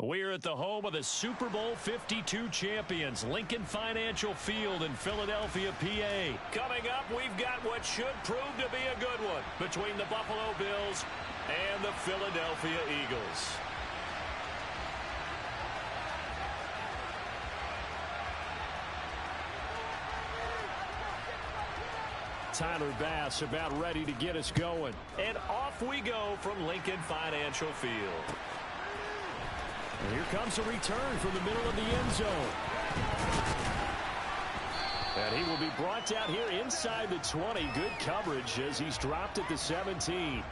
We're at the home of the Super Bowl 52 champions, Lincoln Financial Field in Philadelphia, PA. Coming up, we've got what should prove to be a good one between the Buffalo Bills and the Philadelphia Eagles. Tyler Bass about ready to get us going. And off we go from Lincoln Financial Field. And here comes a return from the middle of the end zone. And he will be brought down here inside the 20. Good coverage as he's dropped at the 17.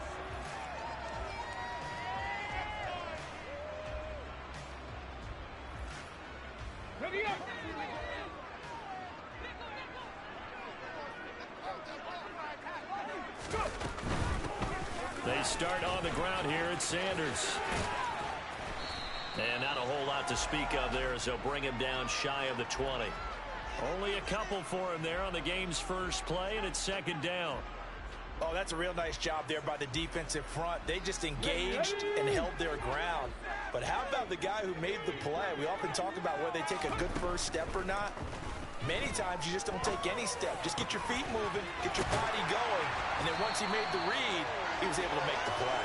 They start on the ground here at Sanders. And not a whole lot to speak of there as they'll bring him down shy of the 20. Only a couple for him there on the game's first play, and it's second down. Oh, that's a real nice job there by the defensive front. They just engaged and held their ground. But how about the guy who made the play? We often talk about whether they take a good first step or not. Many times you just don't take any step. Just get your feet moving, get your body going, and then once he made the read, he was able to make the play.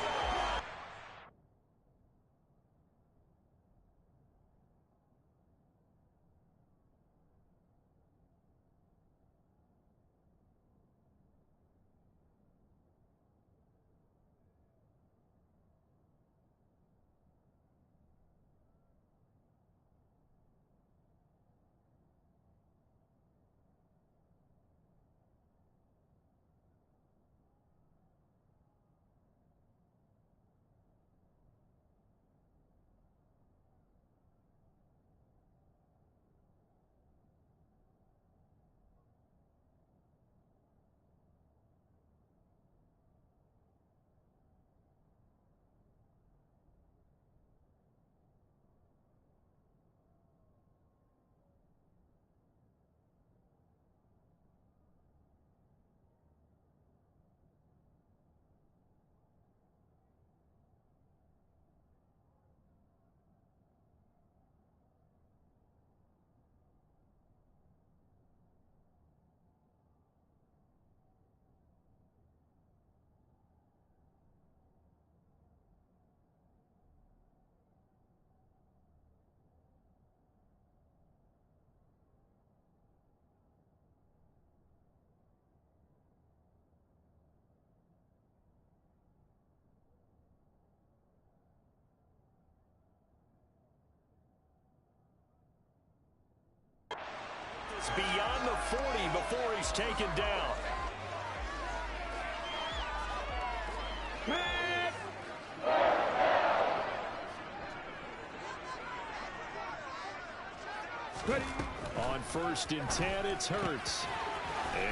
Beyond the 40 before he's taken down. On 1st and 10, it's Hurts.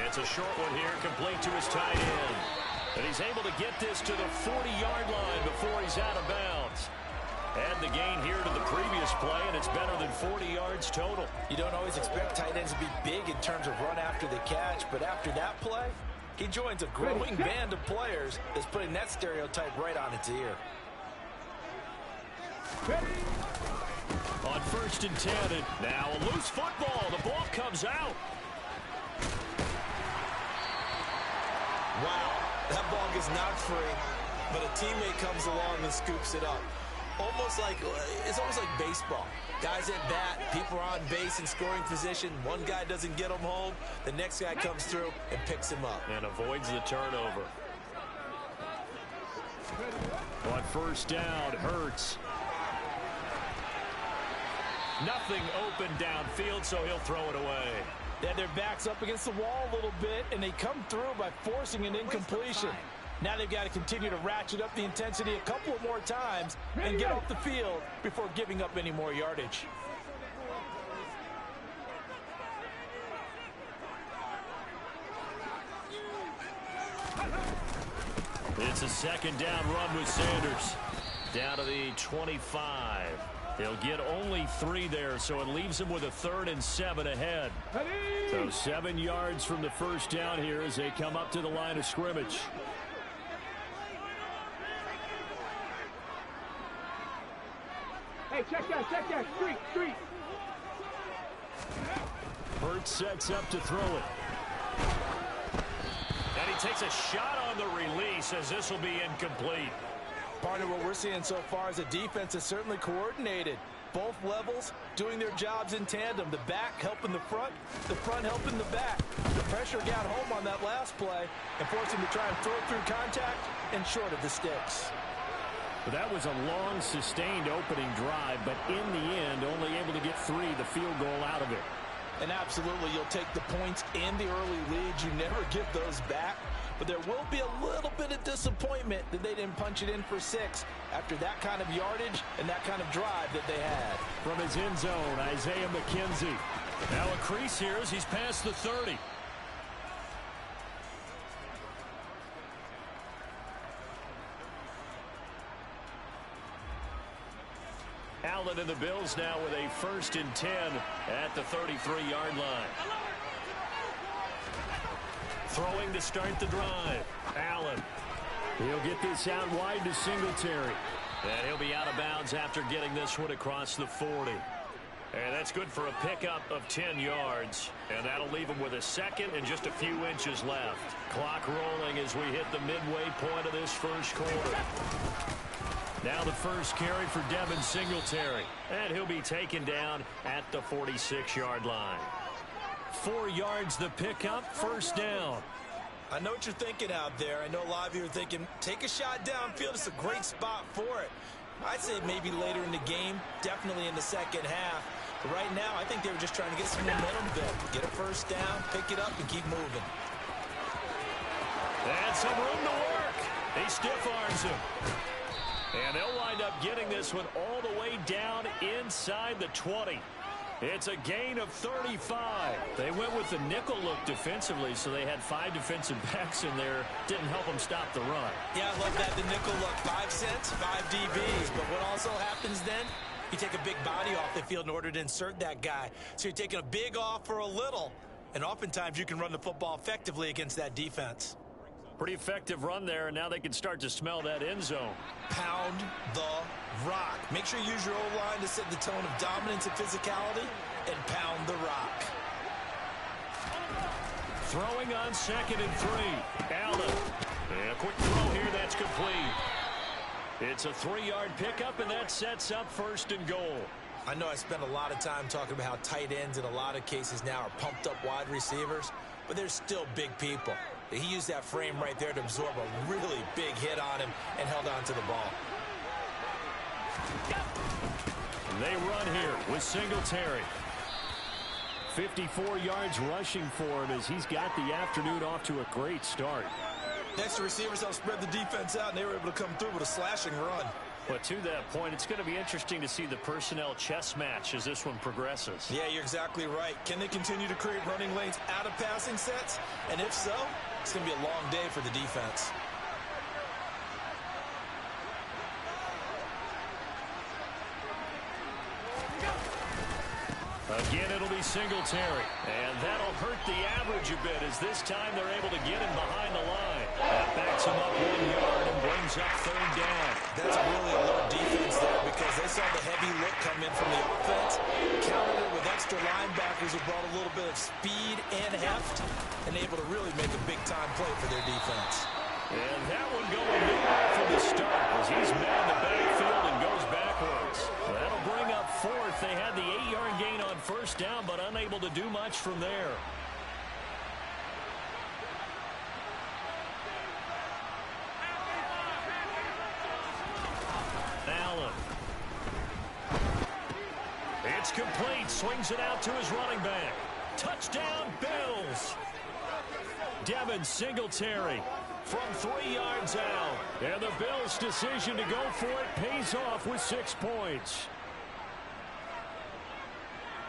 It's a short one here, complete to his tight end. And he's able to get this to the 40-yard line before he's out of bounds. Add the gain here to the previous play, and it's better than 40 yards total. You don't always expect tight ends to be big in terms of run after the catch, but after that play, he joins a growing band of players that's putting that stereotype right on its ear. On 1st and 10, and now a loose football. The ball comes out. Wow, that ball gets knocked free, but a teammate comes along and scoops it up. It's almost like baseball. Guys at bat, people are on base in scoring position. One guy doesn't get him home. The next guy comes through and picks him up. And avoids the turnover. On 1st down, Hurts. Nothing open downfield, so he'll throw it away. Yeah, their back's up against the wall a little bit, and they come through by forcing an incompletion. Now they've got to continue to ratchet up the intensity a couple more times and get off the field before giving up any more yardage. It's a 2nd down run with Sanders. Down to the 25. They'll get only 3 there, so it leaves them with a 3rd and 7 ahead. So 7 yards from the 1st down here as they come up to the line of scrimmage. Hey, check Hurts sets up to throw it. And he takes a shot on the release as this will be incomplete. Part of what we're seeing so far is the defense is certainly coordinated. Both levels doing their jobs in tandem. The back helping the front helping the back. The pressure got home on that last play and forced him to try and throw through contact and short of the sticks. But that was a long, sustained opening drive, but in the end, only able to get the field goal out of it. And absolutely, you'll take the points and the early leads. You never give those back. But there will be a little bit of disappointment that they didn't punch it in for 6 after that kind of yardage and that kind of drive that they had. From his end zone, Isaiah McKenzie. Now a crease here as he's past the 30. Allen and the Bills now with a 1st and 10 at the 33-yard line. Throwing to start the drive. Allen. He'll get this out wide to Singletary. And he'll be out of bounds after getting this one across the 40. And that's good for a pickup of 10 yards. And that'll leave him with a 2nd and just a few inches left. Clock rolling as we hit the midway point of this first quarter. Now the first carry for Devin Singletary. And he'll be taken down at the 46-yard line. 4 yards the pickup, 1st down. I know what you're thinking out there. I know a lot of you are thinking, take a shot downfield. It's a great spot for it. I'd say maybe later in the game, definitely in the second half. But right now, I think they were just trying to get some momentum built. Get a 1st down, pick it up, and keep moving. And some room to work. He stiff arms him. And they'll wind up getting this one all the way down inside the 20. It's a gain of 35. They went with the nickel look defensively, so they had 5 defensive backs in there. Didn't help them stop the run. Yeah, I love that, the nickel look. 5 cents, 5 DBs. But what also happens then, you take a big body off the field in order to insert that guy. So you're taking a big off for a little. And oftentimes you can run the football effectively against that defense. Pretty effective run there, and now they can start to smell that end zone. Pound the rock. Make sure you use your O-line to set the tone of dominance and physicality, and pound the rock. Throwing on 2nd and 3. Allen. And a quick throw here, that's complete. It's a 3-yard pickup, and that sets up 1st and goal. I know I spent a lot of time talking about how tight ends in a lot of cases now are pumped up wide receivers, but they're still big people. He used that frame right there to absorb a really big hit on him and held on to the ball. They run here with Singletary. 54 yards rushing for him as he's got the afternoon off to a great start. Next, the receivers helped spread the defense out, and they were able to come through with a slashing run. But to that point, it's going to be interesting to see the personnel chess match as this one progresses. Yeah, you're exactly right. Can they continue to create running lanes out of passing sets? And if so, it's going to be a long day for the defense. Again, it'll be Singletary. And that'll hurt the average a bit as this time they're able to get him behind the line. That backs him up 1 yard and brings up 3rd down. That's really alert defense there because they saw the heavy look come in from the offense, countered it with extra linebackers who brought a little bit of speed and heft, and able to really make a big-time play for their defense. And that one going nowhere from the start as he's met in the backfield and goes backwards. That'll bring up 4th. They had the 8-yard gain on 1st down, but unable to do much from there. Allen. It's complete. Swings it out to his running back. Touchdown, Bills. Devin Singletary from 3 yards out. And the Bills' decision to go for it pays off with 6 points.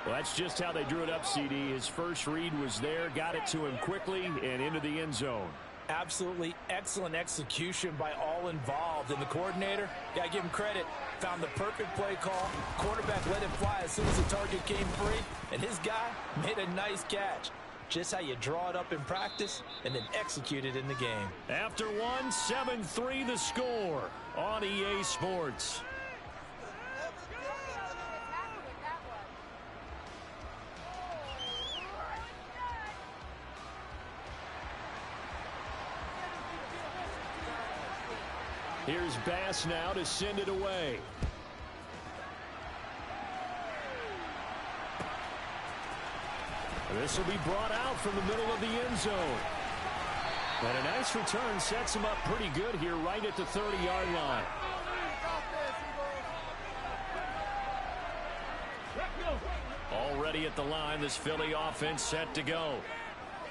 Well, that's just how they drew it up, CD. His first read was there, got it to him quickly, and into the end zone. Absolutely excellent execution by all involved. And the coordinator, got to give him credit, found the perfect play call. Quarterback let him fly as soon as the target came free, and his guy made a nice catch. Just how you draw it up in practice and then execute it in the game. After one, 7-3 the score on EA Sports. Here's Bass now to send it away. This will be brought out from the middle of the end zone. And a nice return sets him up pretty good here right at the 30-yard line. Already at the line, this Philly offense set to go.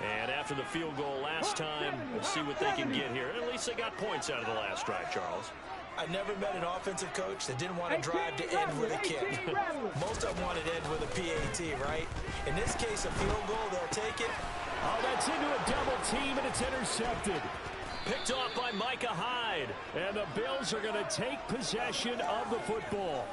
And after the field goal last time, we'll see what they can get here. At least they got points out of the last drive, Charles. I never met an offensive coach that didn't want to drive to end with a kick. Most of them wanted to end with a PAT, right? In this case, a field goal, they'll take it. Oh, that's into a double team, and it's intercepted. Picked off by Micah Hyde. And the Bills are going to take possession of the football.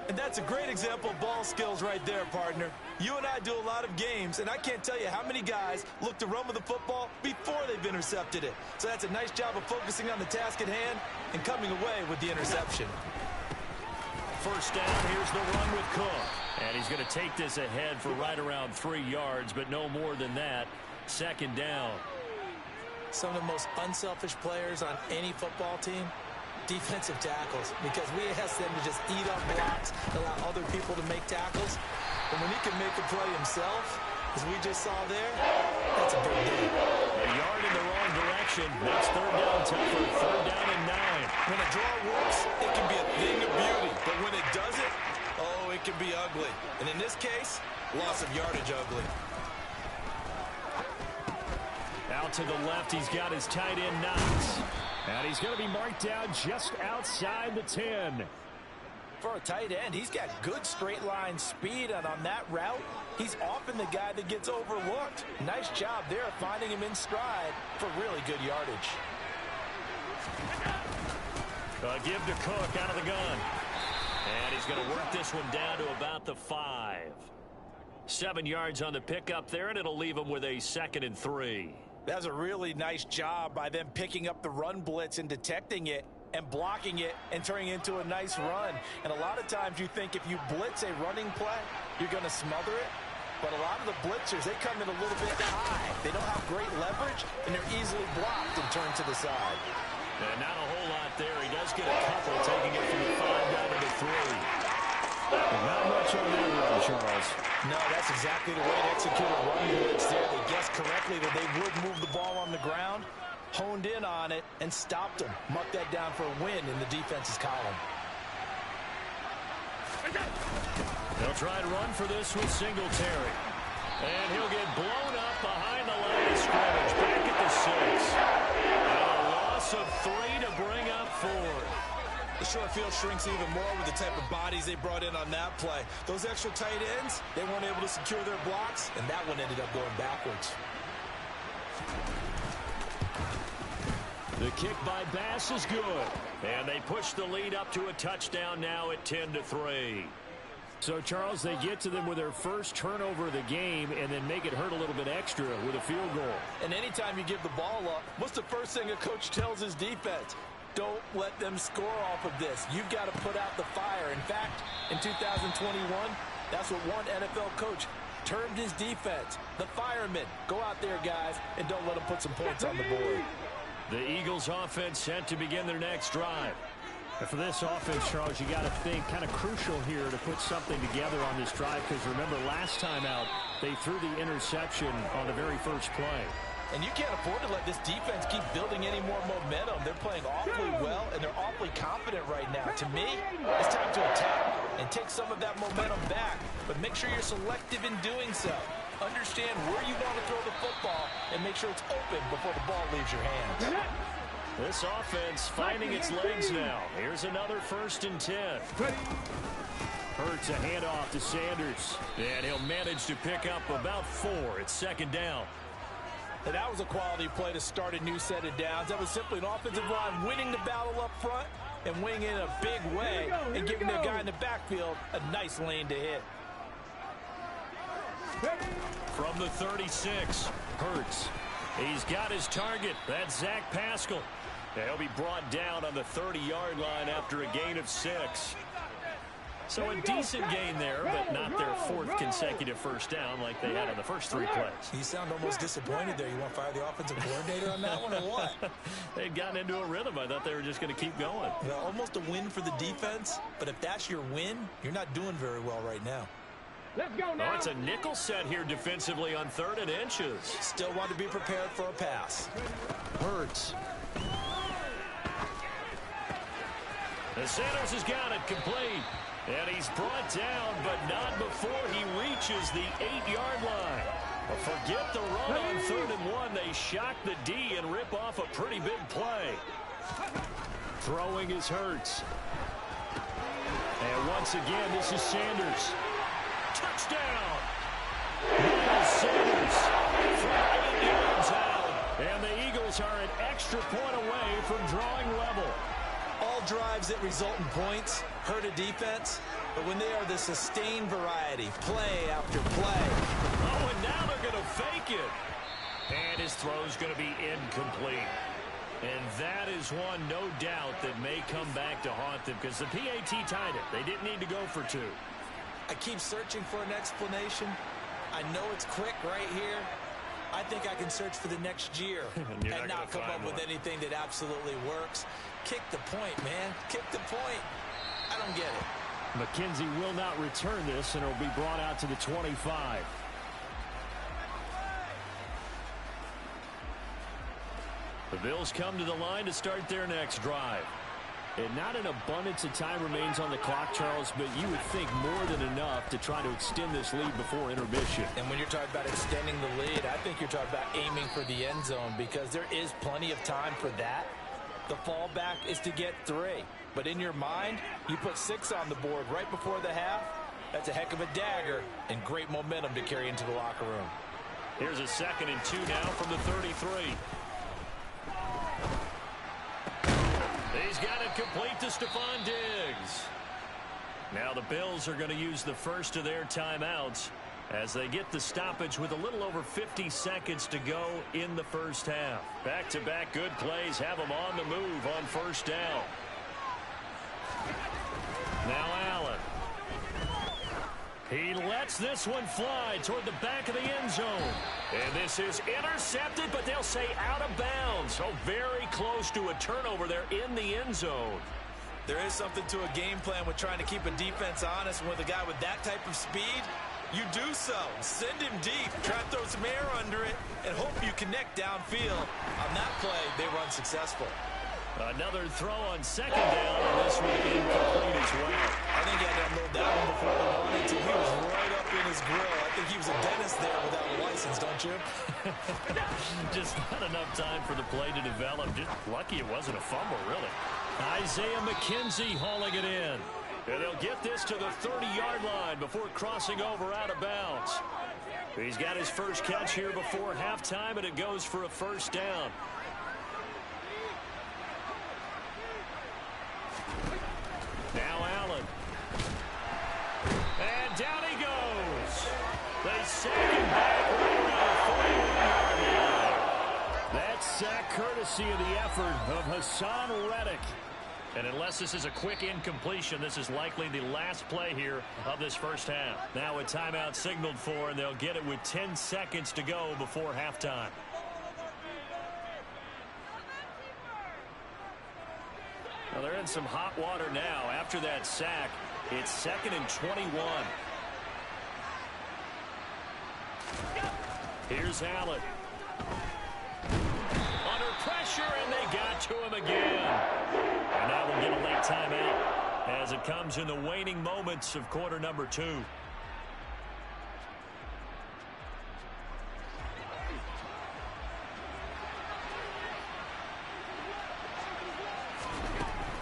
And that's a great example of ball skills right there, partner. You and I do a lot of games, and I can't tell you how many guys look to run with the football before they've intercepted it. So that's a nice job of focusing on the task at hand and coming away with the interception. First down, here's the run with Cook. And he's going to take this ahead for right around 3 yards, but no more than that. Second down. Some of the most unselfish players on any football team, defensive tackles, because we ask them to just eat up blocks, allow other people to make tackles. And when he can make a play himself, as we just saw there, that's a big deal. A yard in the wrong direction. That's third down tougher. Third down and 9. When a draw works, it can be a thing of beauty. But when it doesn't, oh, it can be ugly. And in this case, loss of yardage ugly. Out to the left, he's got his tight end Knox. And he's going to be marked down just outside the 10. For a tight end, he's got good straight line speed, and on that route, he's often the guy that gets overlooked. Nice job there finding him in stride for really good yardage. Give to Cook out of the gun. And he's going to work this one down to about the 5. 7 yards on the pickup there, and it'll leave him with a 2nd and 3. That's a really nice job by them picking up the run blitz and detecting it and blocking it and turning it into a nice run. And a lot of times you think if you blitz a running play, you're going to smother it. But a lot of the blitzers, they come in a little bit high. They don't have great leverage, and they're easily blocked and turned to the side. And not a whole lot there. He does get a couple, taking it from the 5 down to the 3. Not much on that run, Charles. No, that's exactly the way to execute a run blitz there. They guessed correctly that they would move the ball on the ground, honed in on it, and stopped them. Mucked that down for a win in the defense's column. They'll try and run for this with Singletary. And he'll get blown up behind the line of scrimmage. Back at the 6. And a loss of 3 to bring up 4. The short field shrinks even more with the type of bodies they brought in on that play. Those extra tight ends, they weren't able to secure their blocks, And that one ended up going backwards. The kick by Bass is good. And they push the lead up to a touchdown now at 10-3. So, Charles, they get to them with their first turnover of the game and then make it hurt a little bit extra with a field goal. And anytime you give the ball up, what's the first thing a coach tells his defense? Don't let them score off of this. You've got to put out the fire. In fact, in 2021, that's what one NFL coach termed his defense. The firemen. Go out there, guys, and don't let them put some points on the board. The Eagles offense set to begin their next drive. And for this offense, Charles, you got to think kind of crucial here to put something together on this drive, because remember last time out, they threw the interception on the very first play. And you can't afford to let this defense keep building any more momentum. They're playing awfully well, and they're awfully confident right now. To me, it's time to attack and take some of that momentum back. But make sure you're selective in doing so. Understand where you want to throw the football and make sure it's open before the ball leaves your hands. This offense finding its legs now. Here's another 1st and 10. Hurts a handoff to Sanders. And he'll manage to pick up about 4. It's 2nd down. And that was a quality play to start a new set of downs. That was simply an offensive line winning the battle up front and winning in a big way and giving their guy in the backfield a nice lane to hit. From the 36, Hurts. He's got his target. That's Zach Pascal. He'll be brought down on the 30-yard line after a gain of 6. So a decent gain there, but not their fourth consecutive first down like they had on the first 3 plays. You sound almost disappointed there. You want to fire the offensive coordinator on that one or what? They'd gotten into a rhythm. I thought they were just going to keep going. Well, almost a win for the defense, but if that's your win, you're not doing very well right now. Let's go now. Oh, it's a nickel set here defensively on 3rd and inches. Still want to be prepared for a pass. Hurts. And Sanders has got it complete. And he's brought down, but not before he reaches the 8-yard line. Well, forget the run on 3rd and 1. They shock the D and rip off a pretty big play. Throwing is Hurts. And once again, this is Sanders. Touchdown! Miles Sanders from 8 yards out. And the Eagles are an extra point away from drawing level. All drives that result in points hurt a defense, but when they are the sustained variety, play after play. Oh, and now they're going to fake it. And his throw's going to be incomplete. And that is one, no doubt, that may come back to haunt them because the PAT tied it. They didn't need to go for 2. I keep searching for an explanation. I know it's quick right here. I think I can search for the next year and not come up with anything that absolutely works. Kick the point, man. Kick the point. I don't get it. McKenzie will not return this, and it will be brought out to the 25. The Bills come to the line to start their next drive. And not an abundance of time remains on the clock, Charles, but you would think more than enough to try to extend this lead before intermission. And when you're talking about extending the lead, I think you're talking about aiming for the end zone because there is plenty of time for that. The fallback is to get 3. But in your mind, you put 6 on the board right before the half. That's a heck of a dagger and great momentum to carry into the locker room. Here's a 2nd and 2 now from the 33. He's got it complete to Stephon Diggs. Now the Bills are going to use the first of their timeouts as they get the stoppage with a little over 50 seconds to go in the first half. Back-to-back good plays have them on the move on first down. Now Allen. He lets this one fly toward the back of the end zone. And this is intercepted, but they'll say out of bounds. So very close to a turnover there in the end zone. There is something to a game plan with trying to keep a defense honest. And with a guy with that type of speed, you do so. Send him deep. Try to throw some air under it and hope you connect downfield. On that play, they run successful. Another throw on 2nd down, and this one incomplete as well. I think he had to unload that one before they wanted to. He was right up in his grill. I think he was a dentist there without a license, don't you? Just not enough time for the play to develop. Just lucky it wasn't a fumble, really. Isaiah McKenzie hauling it in. And they'll get this to the 30-yard line before crossing over out of bounds. He's got his first catch here before halftime, and it goes for a first down. Now Allen. And down he goes. They sack him back right around the 41-yard line. That sack courtesy of the effort of Hassan Reddick. And unless this is a quick incompletion, this is likely the last play here of this first half. Now a timeout signaled for, and they'll get it with 10 seconds to go before halftime. Well, they're in some hot water now. After that sack, it's 2nd and 21. Here's Allen. Under pressure, and they got to him again. And now we'll get a late timeout as it comes in the waning moments of quarter number 2.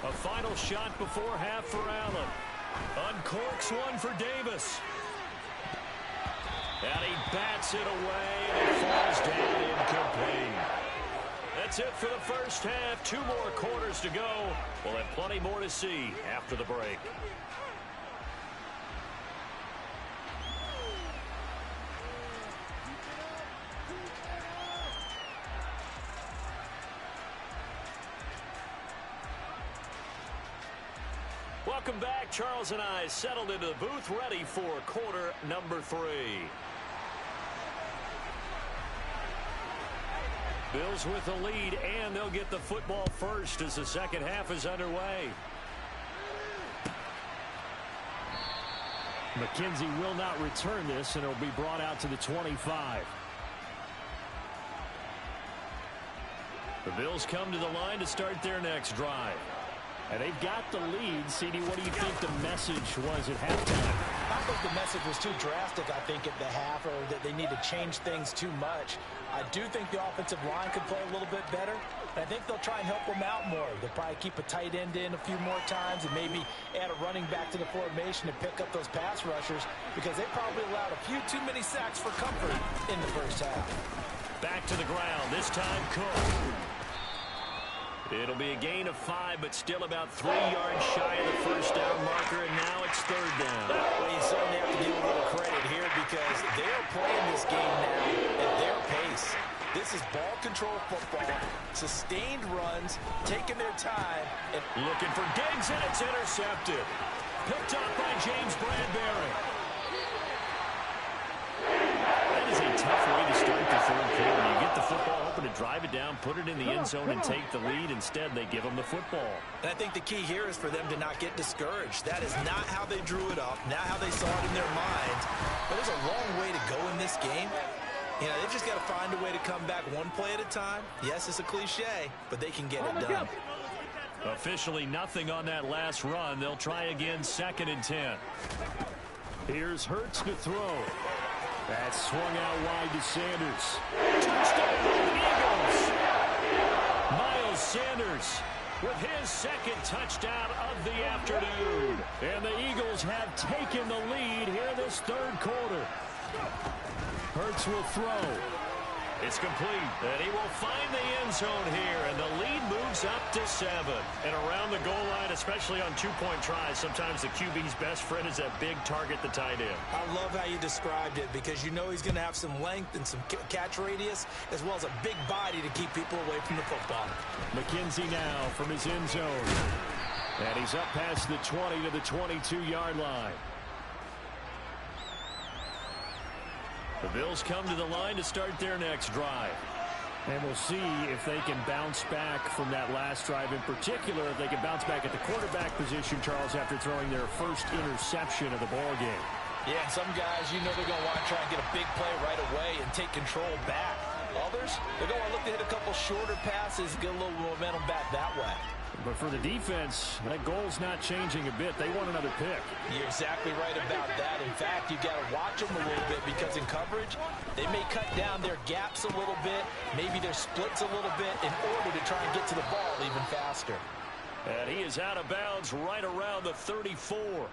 A final shot before half for Allen. Uncorks one for Davis. And he bats it away, and it falls down incomplete. That's it for the first half. 2 more quarters to go. We'll have plenty more to see after the break. Welcome back. Charles and I settled into the booth, ready for quarter number 3. Bills with the lead, and they'll get the football first as the second half is underway. McKenzie will not return this, and it'll be brought out to the 25. The Bills come to the line to start their next drive. And they've got the lead. CD, what do you think the message was at halftime? I think the message was too drastic, I think, at the half, or that they need to change things too much. I do think the offensive line could play a little bit better. And I think they'll try and help them out more. They'll probably keep a tight end in a few more times and maybe add a running back to the formation to pick up those pass rushers, because they probably allowed a few too many sacks for comfort in the first half. Back to the ground, this time Cook. It'll be a gain of 5, but still about 3 yards shy of the first down marker, and now it's third down. Well, you certainly have to give a little credit here because they're playing this game now at their pace. This is ball control football, sustained runs, taking their time. And looking for Diggs, and it's intercepted. Picked up by James Bradbury. That is a tough way to start the third quarter. You get the football open to drive it down, put it in the end zone, and take the lead. Instead, they give them the football. And I think the key here is for them to not get discouraged. That is not how they drew it up, not how they saw it in their minds. But there's a long way to go in this game. You know, they've just got to find a way to come back one play at a time. Yes, it's a cliche, but they can get it done. Officially nothing on that last run. They'll try again, 2nd and 10. Here's Hurts to throw. That swung out wide to Sanders. Touchdown, Eagles! Miles Sanders with his 2nd touchdown of the afternoon. And the Eagles have taken the lead here this third quarter. Hurts will throw. It's complete, and he will find the end zone here, and the lead moves up to 7. And around the goal line, especially on 2-point tries, sometimes the QB's best friend is that big target, the tight end. I love how you described it, because you know he's going to have some length and some catch radius, as well as a big body to keep people away from the football. McKenzie now from his end zone. And he's up past the 20 to the 22-yard line. The Bills come to the line to start their next drive. And we'll see if they can bounce back from that last drive. In particular, if they can bounce back at the quarterback position, Charles, after throwing their first interception of the ball game. Yeah, and some guys, you know they're going to want to try and get a big play right away and take control back. Others, they're going to look to hit a couple shorter passes, get a little momentum back that way. But for the defense, that goal's not changing a bit. They want another pick. You're exactly right about that. In fact, you've got to watch them a little bit, because in coverage, they may cut down their gaps a little bit, maybe their splits a little bit, in order to try and get to the ball even faster. And he is out of bounds right around the 34.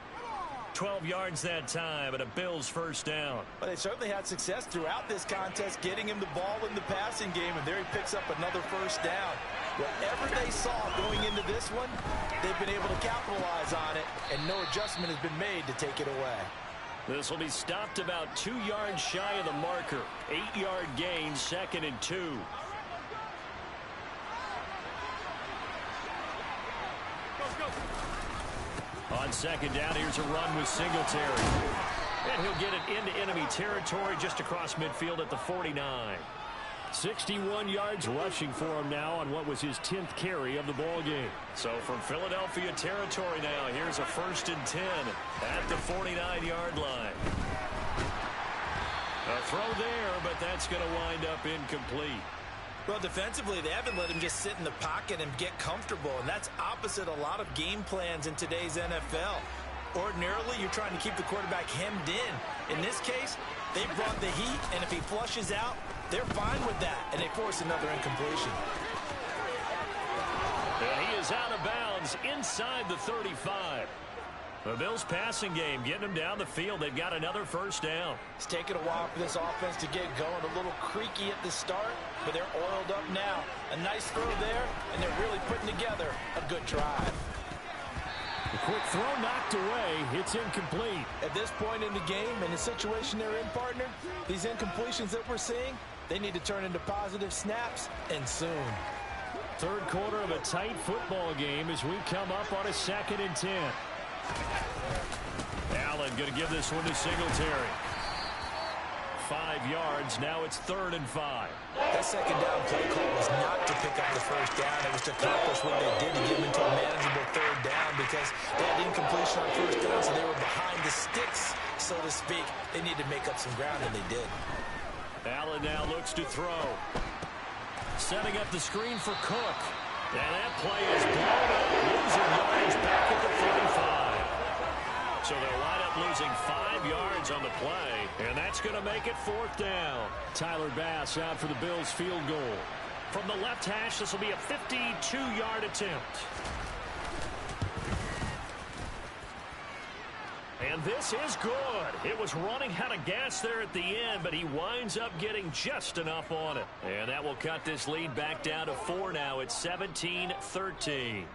12 yards that time, and a Bills first down. But they certainly had success throughout this contest, getting him the ball in the passing game, and there he picks up another first down. Whatever they saw going into this one, they've been able to capitalize on it, and no adjustment has been made to take it away. This will be stopped about 2 yards shy of the marker. 8-yard gain, 2nd and 2. On 2nd down, here's a run with Singletary. And he'll get it into enemy territory just across midfield at the 49. 61 yards rushing for him now on what was his 10th carry of the ball game. So from Philadelphia territory now, here's a 1st and 10 at the 49-yard line. A throw there, but that's going to wind up incomplete. Well, defensively, they haven't let him just sit in the pocket and get comfortable, and that's opposite a lot of game plans in today's NFL. Ordinarily, you're trying to keep the quarterback hemmed in. In this case, they brought the heat, and if he flushes out, they're fine with that, and they force another incompletion. And he is out of bounds inside the 35. The Bills passing game, getting them down the field. They've got another first down. It's taken a while for this offense to get going. A little creaky at the start, but they're oiled up now. A nice throw there, and they're really putting together a good drive. The quick throw knocked away. It's incomplete. At this point in the game, in the situation they're in, partner, these incompletions that we're seeing, they need to turn into positive snaps, and soon. Third quarter of a tight football game as we come up on a 2nd and 10. Allen going to give this one to Singletary. 5 yards. Now it's 3rd and 5. That second down play call was not to pick up the first down. It was to accomplish what they did to get them into a manageable 3rd down because they had incompletion on first down, so they were behind the sticks, so to speak. They needed to make up some ground, and they did. Allen now looks to throw. Setting up the screen for Cook. And that play is blown up, losing yards back at the 45. So they'll wind up losing 5 yards on the play, and that's going to make it 4th down. Tyler Bass out for the Bills field goal. From the left hash, this will be a 52-yard attempt. And this is good. It was running out of gas there at the end, but he winds up getting just enough on it. And that will cut this lead back down to 4 now. It's 17-13.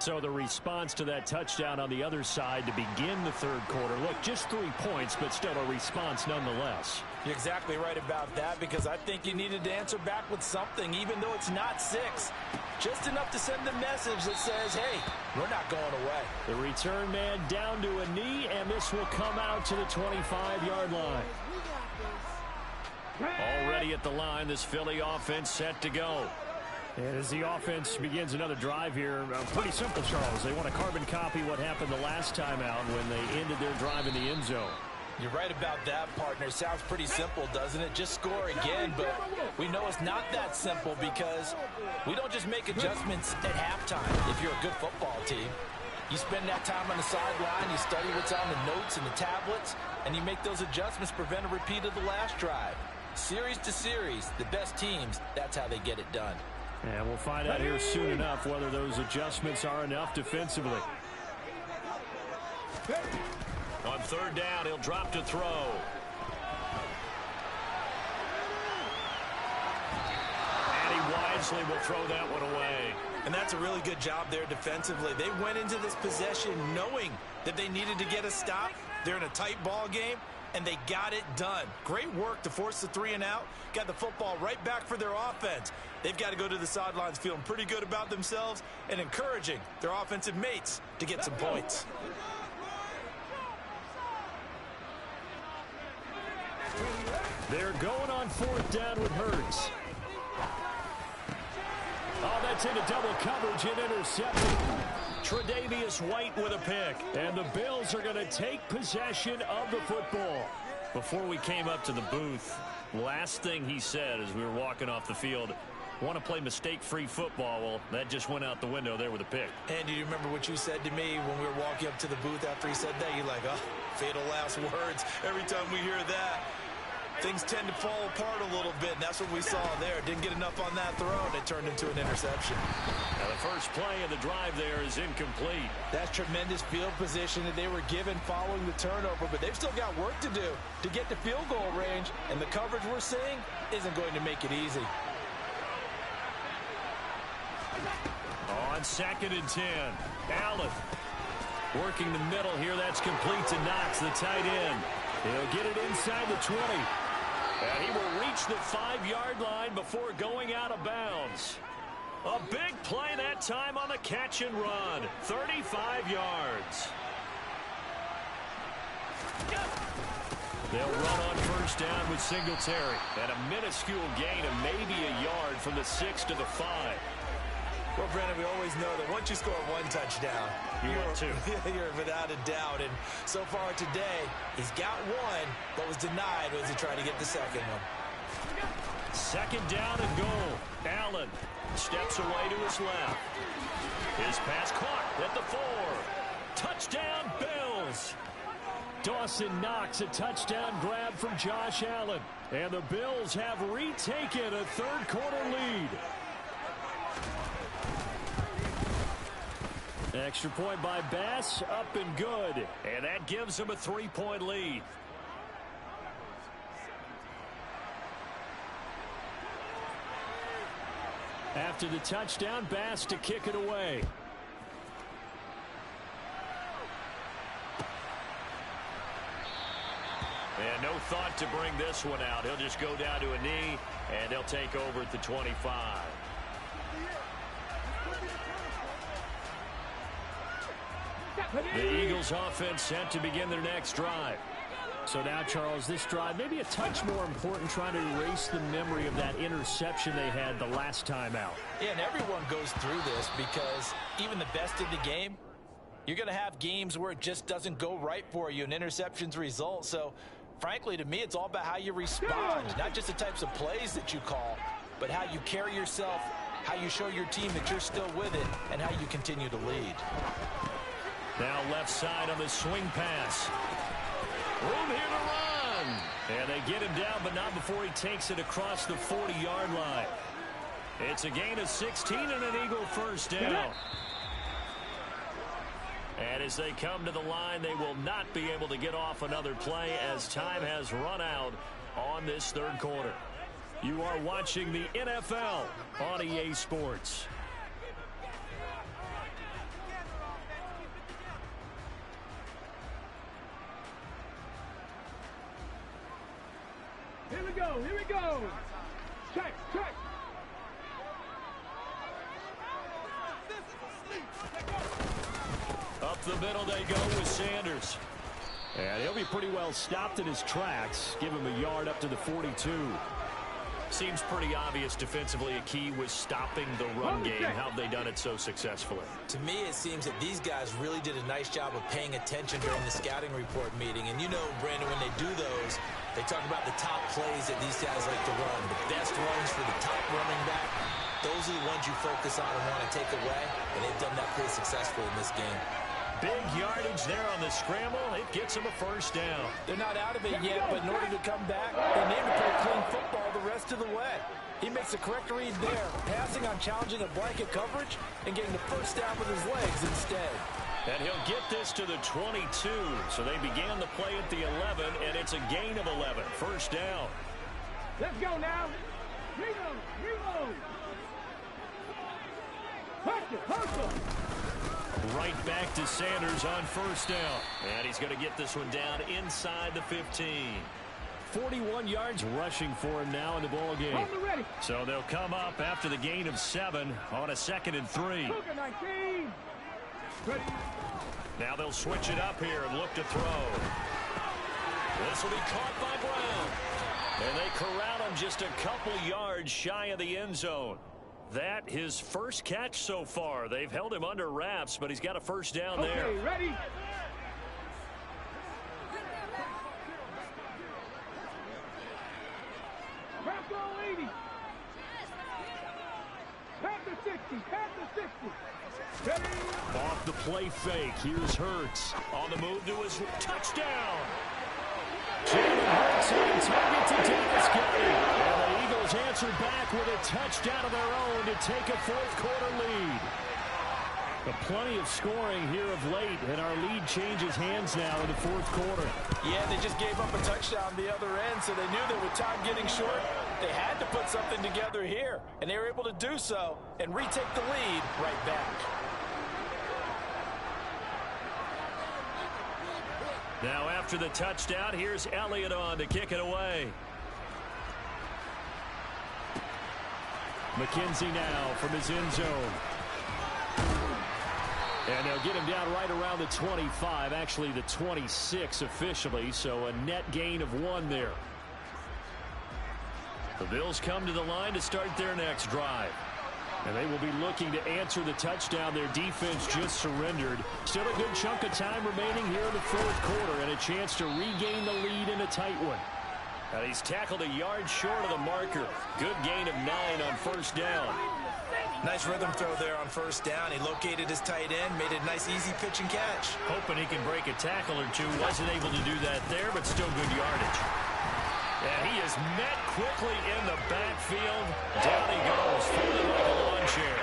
So the response to that touchdown on the other side to begin the 3rd quarter. Look, just 3 points, but still a response nonetheless. You're exactly right about that because I think you needed to answer back with something, even though it's not 6. Just enough to send a message that says, hey, we're not going away. The return man down to a knee, and this will come out to the 25-yard line. Already at the line, this Philly offense set to go. And as the offense begins another drive here, pretty simple, Charles. They want to carbon copy what happened the last time out when they ended their drive in the end zone. You're right about that, partner. Sounds pretty simple, doesn't it? Just score again, but we know it's not that simple because we don't just make adjustments at halftime if you're a good football team. You spend that time on the sideline, you study what's on the notes and the tablets, and you make those adjustments, prevent a repeat of the last drive. Series to series, the best teams, that's how they get it done. And we'll find out here soon enough whether those adjustments are enough defensively. On 3rd down, he'll drop to throw. And he wisely will throw that one away. And that's a really good job there defensively. They went into this possession knowing that they needed to get a stop. They're in a tight ball game, and they got it done. Great work to force the 3 and out. Got the football right back for their offense. They've got to go to the sidelines feeling pretty good about themselves and encouraging their offensive mates to get some points. They're going on 4th down with Hurts. Oh, that's into double coverage and intercepted. Tre'Davious White with a pick. And the Bills are going to take possession of the football. Before we came up to the booth, last thing he said as we were walking off the field, want to play mistake-free football. Well, that just went out the window there with a pick. And do you remember what you said to me when we were walking up to the booth after he said that? You're like, oh, fatal last words. Every time we hear that, things tend to fall apart a little bit, and that's what we saw there. Didn't get enough on that throw, and it turned into an interception. Now the first play of the drive there is incomplete. That's tremendous field position that they were given following the turnover, but they've still got work to do to get to field goal range, and the coverage we're seeing isn't going to make it easy. On 2nd and 10, Allen working the middle here. That's complete to Knox, the tight end. He'll get it inside the 20. And he will reach the 5-yard line before going out of bounds. A big play that time on the catch and run. 35 yards. They'll run on 1st down with Singletary. And a minuscule gain of maybe a yard from the 6 to the 5. Well, Brandon, we always know that once you score 1 touchdown, you're without a doubt. And so far today, he's got 1, but was denied as he tried to get the second one. 2nd down and goal. Allen steps away to his left. His pass caught at the 4. Touchdown, Bills. Dawson Knox, a touchdown grab from Josh Allen. And the Bills have retaken a 3rd quarter lead. Extra point by Bass, up and good. And that gives him a 3-point lead. After the touchdown, Bass to kick it away. And no thought to bring this one out. He'll just go down to a knee, and they'll take over at the 25. The Eagles offense set to begin their next drive. So now, Charles, this drive maybe a touch more important, trying to erase the memory of that interception they had the last time out. Yeah, and everyone goes through this because even the best in the game, you're going to have games where it just doesn't go right for you and interceptions result. So, frankly, to me, it's all about how you respond, not just the types of plays that you call, but how you carry yourself, how you show your team that you're still with it, and how you continue to lead. Now left side on the swing pass. Room here to run. And they get him down, but not before he takes it across the 40-yard line. It's a gain of 16 and an Eagle first down. And as they come to the line, they will not be able to get off another play as time has run out on this third quarter. You are watching the NFL on EA Sports. Here we go, here we go. Check, check. Up the middle they go with Sanders. And he'll be pretty well stopped in his tracks. Give him a yard up to the 42. Seems pretty obvious defensively a key was stopping the run game. How have they done it so successfully? To me, it seems that these guys really did a nice job of paying attention during the scouting report meeting. And you know, Brandon, when they do those, they talk about the top plays that these guys like to run. The best runs for the top running back. Those are the ones you focus on and want to take away. And they've done that pretty successfully in this game. Big yardage there on the scramble. It gets them a first down. They're not out of it yet, but in order to come back, they need to play clean football the rest of the way. He makes the correct read there, passing on challenging a blanket coverage and getting the first down with his legs instead. And he'll get this to the 22. So they began the play at the 11, and it's a gain of 11. First down. Let's go now. Reload, reload. Hustle, hustle. Right back to Sanders on first down. And he's going to get this one down inside the 15. 41 yards rushing for him now in the ball game. So they'll come up after the gain of 7 on a 2nd and 3. Now they'll switch it up here and look to throw. This will be caught by Brown. And they corral him just a couple yards shy of the end zone. That his first catch so far. They've held him under wraps, but he's got a first down there. Okay, ready? Pass all 80. Pass the 60. Pass the 60. Ready? Off the play fake. Here's Hurts. On the move to his touchdown. Jalen Hurts on target to Dallas County. And the Eagles answer back with a touchdown of their own to take a fourth quarter lead. But plenty of scoring here of late, and our lead changes hands now in the fourth quarter. Yeah, they just gave up a touchdown the other end, so they knew that with time getting short, they had to put something together here. And they were able to do so and retake the lead right back. Now after the touchdown, here's Elliott on to kick it away. McKenzie now from his end zone. And they'll get him down right around the 25, actually the 26 officially, so a net gain of 1 there. The Bills come to the line to start their next drive. And they will be looking to answer the touchdown their defense just surrendered. Still a good chunk of time remaining here in the fourth quarter and a chance to regain the lead in a tight one. And he's tackled a yard short of the marker. Good gain of 9 on first down. Nice rhythm throw there on first down. He located his tight end, made a nice easy pitch and catch. Hoping he can break a tackle or two. Wasn't able to do that there, but still good yardage. And he is met quickly in the backfield. Down he goes, folded like a lawn chair.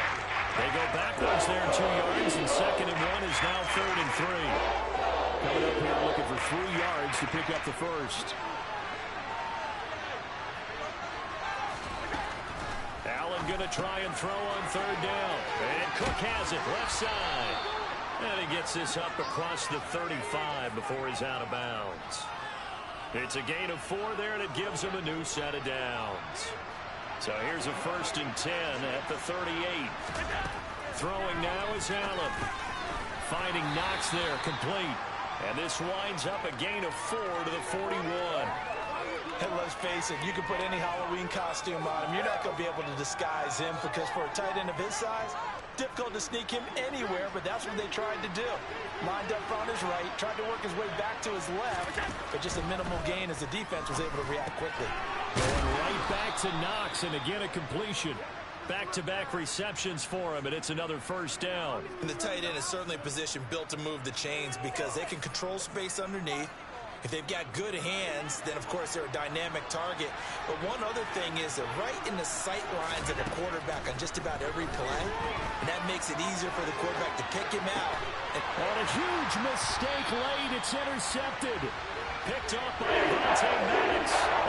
They go backwards there 2 yards, and 2nd and 1 is now 3rd and 3. Coming up here looking for 3 yards to pick up the first. Allen going to try and throw on 3rd down. And Cook has it, left side. And he gets this up across the 35 before he's out of bounds. It's a gain of 4 there, and it gives him a new set of downs. So here's a 1st and 10 at the 38. Throwing now is Allen. finding Knox there, complete. And this winds up a gain of 4 to the 41. And let's face it, you can put any Halloween costume on him. You're not going to be able to disguise him because for a tight end of his size, difficult to sneak him anywhere, but that's what they tried to do. Lined up on his right, tried to work his way back to his left, but just a minimal gain as the defense was able to react quickly. Going right back to Knox, and again a completion. Back-to-back receptions for him, and it's another first down. And the tight end is certainly a position built to move the chains because they can control space underneath. If they've got good hands, then, of course, they're a dynamic target. But one other thing is they're right in the sight lines of the quarterback on just about every play. And that makes it easier for the quarterback to pick him out. On a huge mistake late, it's intercepted. Picked off by Madden.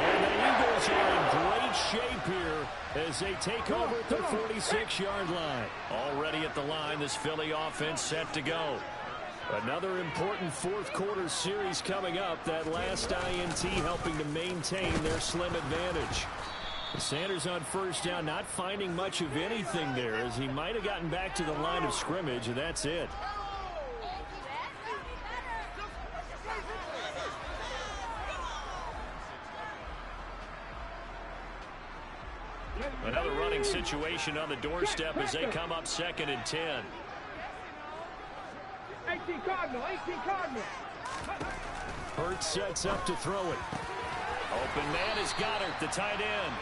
And the Eagles are in great shape here as they take over at the 46-yard line. Already at the line, this Philly offense set to go. Another important fourth-quarter series coming up. That last INT helping to maintain their slim advantage. Sanders on first down, not finding much of anything there as he might have gotten back to the line of scrimmage, and that's it. Another running situation on the doorstep as they come up 2nd and 10. 18 Cardinal, 18 Cardinal. Hurts sets up to throw it. Open man is Goddard, the tight end.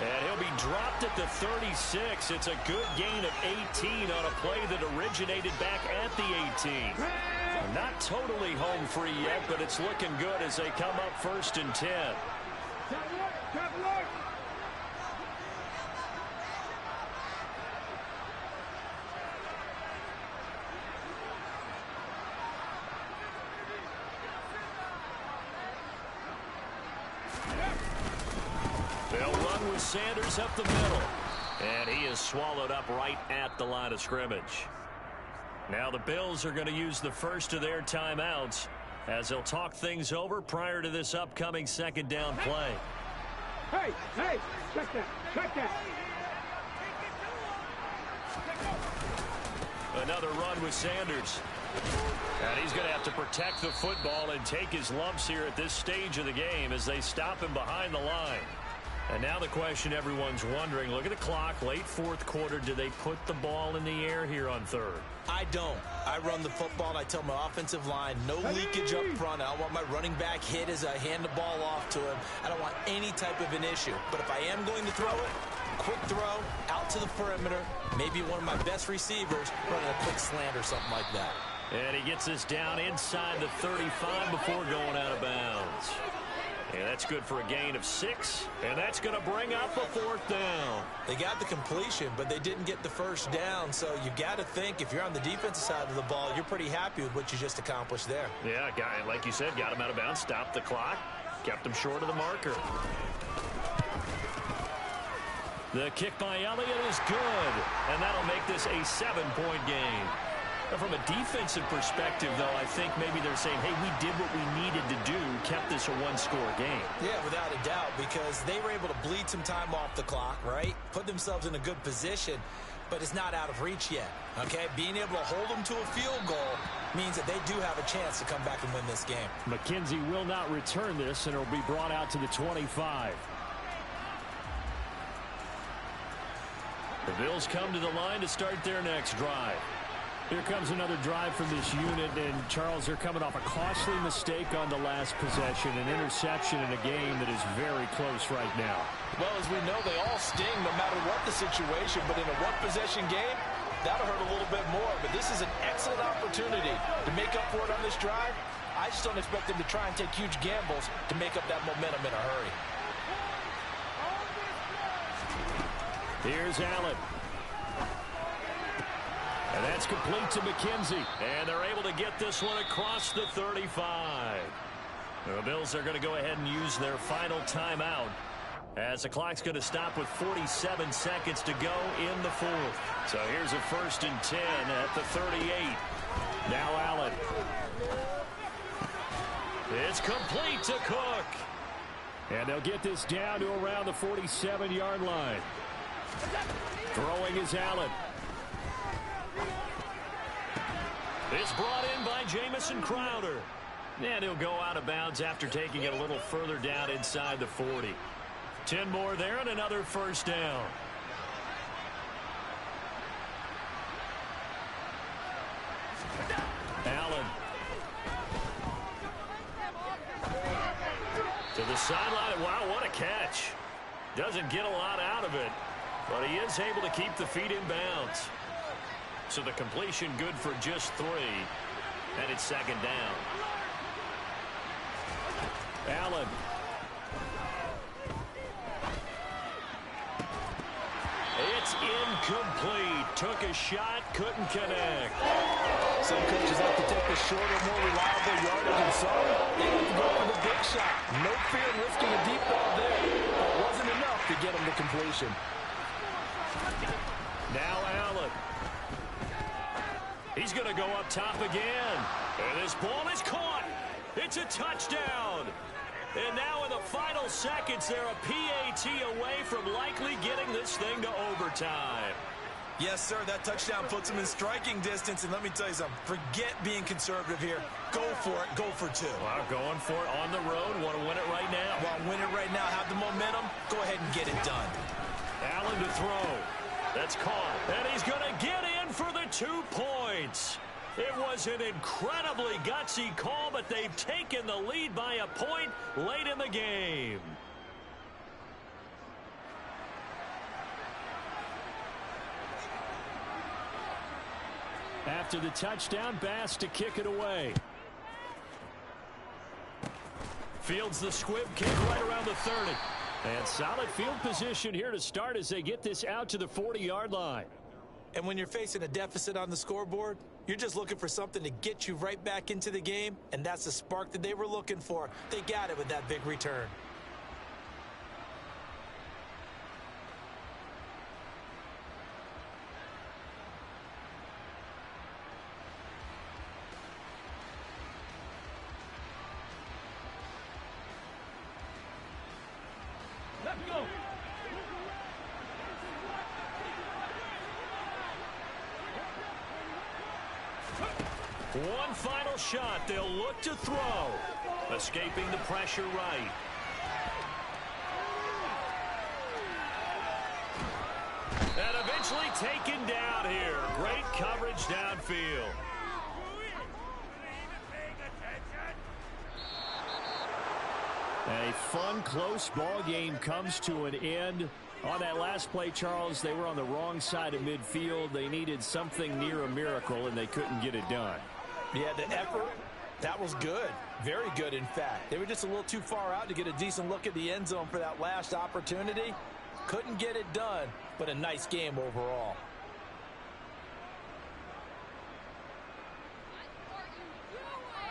And he'll be dropped at the 36. It's a good gain of 18 on a play that originated back at the 18. Not totally home free yet, but it's looking good as they come up 1st and 10. Top look. They'll run with Sanders up the middle. And he is swallowed up right at the line of scrimmage. Now the Bills are going to use the first of their timeouts as they'll talk things over prior to this upcoming 2nd down play. Hey, check that, check that. Another run with Sanders. And he's going to have to protect the football and take his lumps here at this stage of the game as they stop him behind the line. And now the question everyone's wondering, look at the clock, late 4th quarter, do they put the ball in the air here on 3rd? I don't. I run the football, and I tell my offensive line, no leakage up front. I don't want my running back hit as I hand the ball off to him. I don't want any type of an issue. But if I am going to throw it, quick throw, out to the perimeter, maybe one of my best receivers running a quick slant or something like that. And he gets us down inside the 35 before going out of bounds. And that's good for a gain of 6. And that's going to bring up a 4th down. They got the completion, but they didn't get the first down. So you got to think if you're on the defensive side of the ball, you're pretty happy with what you just accomplished there. Yeah, like you said, got him out of bounds, stopped the clock, kept him short of the marker. The kick by Elliott is good. And that'll make this a 7-point game. From a defensive perspective, though, I think maybe they're saying, hey, we did what we needed to do, kept this a 1-score game. Yeah, without a doubt, because they were able to bleed some time off the clock, right? Put themselves in a good position, but it's not out of reach yet, okay? Being able to hold them to a field goal means that they do have a chance to come back and win this game. McKenzie will not return this, and it'll be brought out to the 25. The Bills come to the line to start their next drive. Here comes another drive from this unit, and Charles, they're coming off a costly mistake on the last possession, an interception in a game that is very close right now. Well, as we know, they all sting no matter what the situation, but in a one-possession game, that'll hurt a little bit more. But this is an excellent opportunity to make up for it on this drive. I just don't expect them to try and take huge gambles to make up that momentum in a hurry. Here's Allen. And that's complete to McKenzie. And they're able to get this one across the 35. The Bills are going to go ahead and use their final timeout as the clock's going to stop with 47 seconds to go in the 4th. So here's a 1st and 10 at the 38. Now Allen. It's complete to Cook. And they'll get this down to around the 47-yard line. Throwing is Allen. It's brought in by Jamison Crowder. And he'll go out of bounds after taking it a little further down inside the 40. 10 more there and another first down. Allen. To the sideline. Wow, what a catch. Doesn't get a lot out of it, but he is able to keep the feet in bounds. So the completion good for just 3, and it's second down. Allen. It's incomplete. Took a shot, couldn't connect. Some coaches like to take the shorter, more reliable yardage, and some they like to go for the big shot. No fear in risking a deep ball there. That wasn't enough to get him to completion. Now Allen. He's going to go up top again. And this ball is caught. It's a touchdown. And now in the final seconds, they're a PAT away from likely getting this thing to overtime. Yes, sir, that touchdown puts them in striking distance. And let me tell you something, forget being conservative here. Go for it, go for 2. Well, going for it on the road. Want to win it right now. Want to win it right now, have the momentum, go ahead and get it done. Allen to throw. That's caught. And he's going to get in for the 2 points. It was an incredibly gutsy call, but they've taken the lead by a point late in the game. After the touchdown, Bass to kick it away. Fields the squib kick right around the 30. And solid field position here to start as they get this out to the 40-yard line. And when you're facing a deficit on the scoreboard, you're just looking for something to get you right back into the game, and that's the spark that they were looking for. They got it with that big return. Let's go. One final shot. They'll look to throw. Escaping the pressure right. And eventually taken down here. Great coverage downfield. A fun, close ball game comes to an end. On that last play, Charles, they were on the wrong side of midfield. They needed something near a miracle, and they couldn't get it done. Yeah, the effort, that was good. Very good, in fact. They were just a little too far out to get a decent look at the end zone for that last opportunity. Couldn't get it done, but a nice game overall.